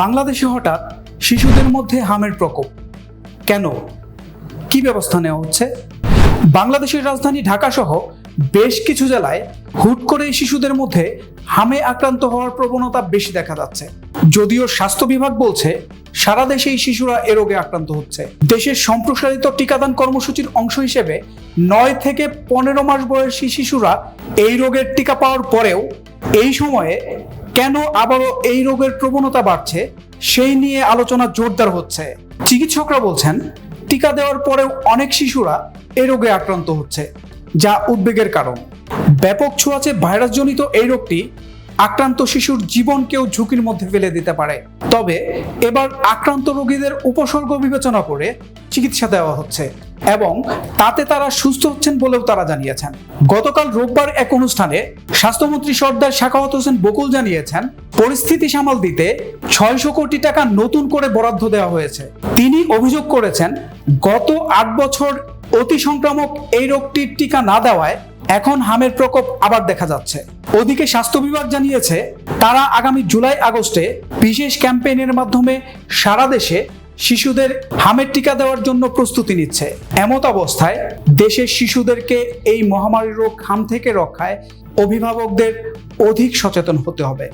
বাংলাদেশে হঠাৎ শিশুদের মধ্যে হামের প্রকোপ কেন? কি ব্যবস্থা নেওয়া হচ্ছে? বাংলাদেশের রাজধানী ঢাকা সহ বেশ কিছু জেলায় হুট করে শিশুদের মধ্যে হামে আক্রান্ত হওয়ার প্রবণতা বেশি দেখা যাচ্ছে। যদিও স্বাস্থ্য বিভাগ বলছে সারা দেশেই শিশুরা এ রোগে আক্রান্ত হচ্ছে। দেশের সম্প্রসারিত টিকাদান কর্মসূচির অংশ হিসেবে 9 থেকে 15 মাস বয়সী শিশুরা এই রোগের টিকা পাওয়ার পরেও এই সময়ে কেন আবারও এই রোগের প্রবণতা বাড়ছে সেই নিয়ে আলোচনা জোরদার হচ্ছে। চিকিৎসকরা বলছেন টিকা দেওয়ার পরেও অনেক শিশুরা এই রোগে আক্রান্ত হচ্ছে, যা উদ্বেগের কারণ। ব্যাপক ছোঁয়াচে ভাইরাসজনিত এই রোগটি আক্রান্ত শিশুর জীবনকেও ঝুঁকির মধ্যে ফেলে দিতে পারে। তবে এবার আক্রান্ত রোগীদের উপসর্গ বিবেচনা করে চিকিৎসা দেওয়া হচ্ছে এবং তাতে তারা সুস্থ হচ্ছেন বলেও তারা জানিয়েছেন। গতকাল রোববার এক অনুষ্ঠানে স্বাস্থ্যমন্ত্রী সর্দার সাখাওয়াত হোসেন বকুল জানিয়েছেন পরিস্থিতি সামাল দিতে 600 কোটি টাকা নতুন করে বরাদ্দ দেওয়া হয়েছে। তিনি অভিযোগ করেছেন গত 8 বছর অতি সংক্রামক এই রোগটির টিকা না দেওয়ায় এখন হামের প্রকোপ আবার দেখা যাচ্ছে। ওদিকে স্বাস্থ্য বিভাগ জানিয়েছে তারা আগামী জুলাই আগস্টে বিশেষ ক্যাম্পেইনের মাধ্যমে সারা দেশে শিশুদের হামের টিকা দেওয়ার জন্য প্রস্তুতি নিচ্ছে। এমত অবস্থায় দেশের শিশুদেরকে এই মহামারী রোগ হাম থেকে রক্ষায় অভিভাবকদের অধিক সচেতন হতে হবে।